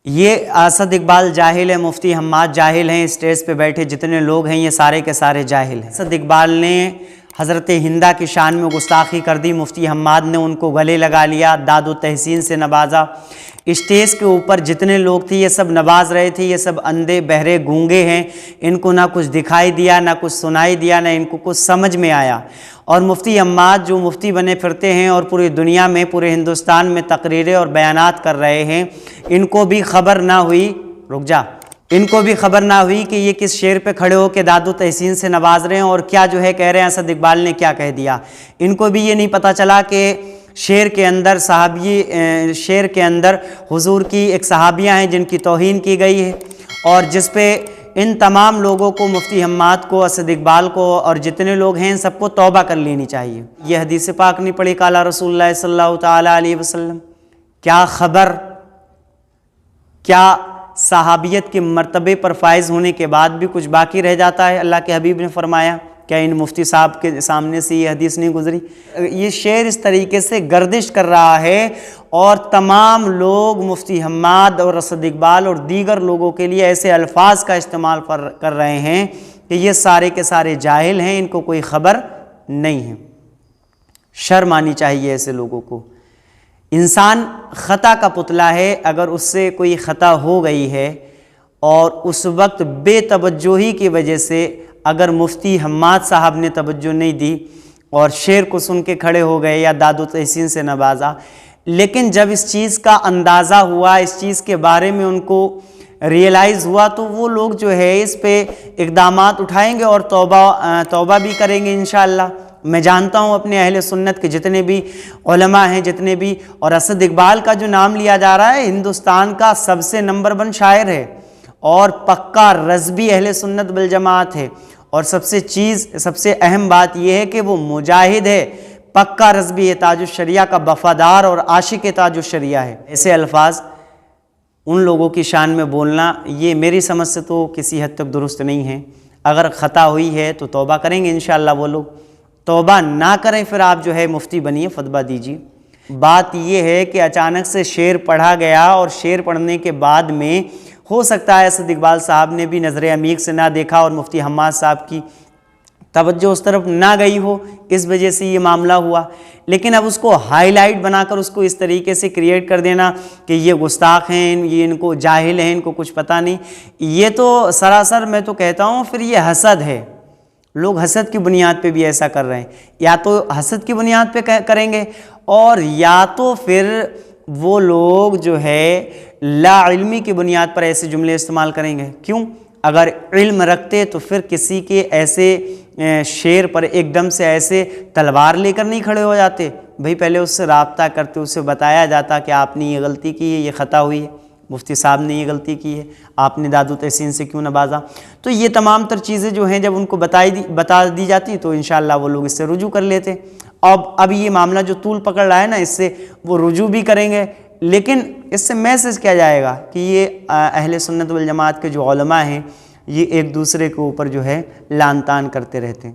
یہ اسد اقبال جاہل ہے، مفتی حماد جاہل ہیں، اسٹیج پہ بیٹھے جتنے لوگ ہیں یہ سارے کے سارے جاہل ہیں۔ اسد اقبال نے حضرت ہندہ کی شان میں گستاخی کر دی، مفتی حماد نے ان کو گلے لگا لیا، داد و تحسین سے نوازا۔ اسٹیج کے اوپر جتنے لوگ تھے یہ سب نواز رہے تھے، یہ سب اندھے بہرے گونگے ہیں، ان کو نہ کچھ دکھائی دیا، نہ کچھ سنائی دیا، نہ ان کو کچھ سمجھ میں آیا۔ اور مفتی حماد جو مفتی بنے پھرتے ہیں اور پوری دنیا میں، پورے ہندوستان میں تقریریں اور بیانات کر رہے ہیں، ان کو بھی خبر نہ ہوئی، رک جا، ان کو بھی خبر نہ ہوئی کہ یہ کس شعر پہ کھڑے ہو کے داد و تحسین سے نواز رہے ہیں اور کیا جو ہے کہہ رہے ہیں، اسد اقبال نے کیا کہہ دیا۔ ان کو بھی یہ نہیں پتہ چلا کہ شعر کے اندر شعر کے اندر حضور کی ایک صحابیاں ہیں جن کی توہین کی گئی ہے، اور جس پہ ان تمام لوگوں کو، مفتی حماد کو، اسد اقبال کو اور جتنے لوگ ہیں سب کو توبہ کر لینی چاہیے۔ یہ حدیث پاک نہیں پڑھی قال رسول اللہ صلی اللہ تعالیٰ علیہ وسلم؟ کیا خبر، کیا صحابیت کے مرتبے پر فائز ہونے کے بعد بھی کچھ باقی رہ جاتا ہے؟ اللہ کے حبیب نے فرمایا، کیا ان مفتی صاحب کے سامنے سے یہ حدیث نہیں گزری؟ یہ شعر اس طریقے سے گردش کر رہا ہے اور تمام لوگ مفتی حماد اور اسد اقبال اور دیگر لوگوں کے لیے ایسے الفاظ کا استعمال کر رہے ہیں کہ یہ سارے کے سارے جاہل ہیں، ان کو کوئی خبر نہیں ہے۔ شرم آنی چاہیے ایسے لوگوں کو۔ انسان خطا کا پتلا ہے، اگر اس سے کوئی خطا ہو گئی ہے اور اس وقت بے توجہی کی وجہ سے اگر مفتی حماد صاحب نے توجہ نہیں دی اور شعر کو سن کے کھڑے ہو گئے یا داد و تحسین سے نوازا، لیکن جب اس چیز کا اندازہ ہوا، اس چیز کے بارے میں ان کو ریئلائز ہوا، تو وہ لوگ جو ہے اس پہ اقدامات اٹھائیں گے اور توبہ بھی کریں گے انشاءاللہ۔ میں جانتا ہوں اپنے اہل سنت کے جتنے بھی علماء ہیں، جتنے بھی، اور اسد اقبال کا جو نام لیا جا رہا ہے ہندوستان کا سب سے نمبر 1 شاعر ہے اور پکا رضوی اہل سنت والجماعت ہے، اور سب سے اہم بات یہ ہے کہ وہ مجاہد ہے، پکا رضوی ہے، تاج الشریعہ کا وفادار اور عاشق تاج الشریعہ ہے۔ ایسے الفاظ ان لوگوں کی شان میں بولنا یہ میری سمجھ سے تو کسی حد تک درست نہیں ہے۔ اگر خطا ہوئی ہے تو توبہ کریں گے انشاءاللہ وہ لوگ، توبہ نہ کریں پھر آپ جو ہے مفتی بنیے، فتویٰ دیجیے۔ بات یہ ہے کہ اچانک سے شعر پڑھا گیا اور شعر پڑھنے کے بعد میں ہو سکتا ہے اسد اقبال صاحب نے بھی نظر عمیق سے نہ دیکھا اور مفتی حماد صاحب کی توجہ اس طرف نہ گئی ہو، اس وجہ سے یہ معاملہ ہوا۔ لیکن اب اس کو ہائی لائٹ بنا کر اس کو اس طریقے سے کریٹ کر دینا کہ یہ گستاخ ہیں، یہ ان کو جاہل ہیں، ان کو کچھ پتہ نہیں، یہ تو سراسر میں تو کہتا ہوں پھر یہ حسد ہے۔ لوگ حسد کی بنیاد پہ بھی ایسا کر رہے ہیں، یا تو حسد کی بنیاد پہ کریں گے اور یا تو پھر وہ لوگ جو ہے لا علمی کی بنیاد پر ایسے جملے استعمال کریں گے۔ کیوں؟ اگر علم رکھتے تو پھر کسی کے ایسے شعر پر ایک دم سے ایسے تلوار لے کر نہیں کھڑے ہو جاتے، بھئی پہلے اس سے رابطہ کرتے، اسے بتایا جاتا کہ آپ نے یہ غلطی کی ہے، یہ خطا ہوئی ہے، مفتی صاحب نے یہ غلطی کی ہے، آپ نے داد و تحسین سے کیوں نوازا۔ تو یہ تمام تر چیزیں جو ہیں جب ان کو بتا دی جاتی تو انشاءاللہ وہ لوگ اس سے رجوع کر لیتے۔ اب یہ معاملہ جو طول پکڑ رہا ہے نا، اس سے وہ رجوع بھی کریں گے، لیکن اس سے میسج کیا جائے گا کہ یہ اہل سنت والجماعت کے جو علماء ہیں یہ ایک دوسرے کے اوپر جو ہے لعن طعن کرتے رہتے ہیں۔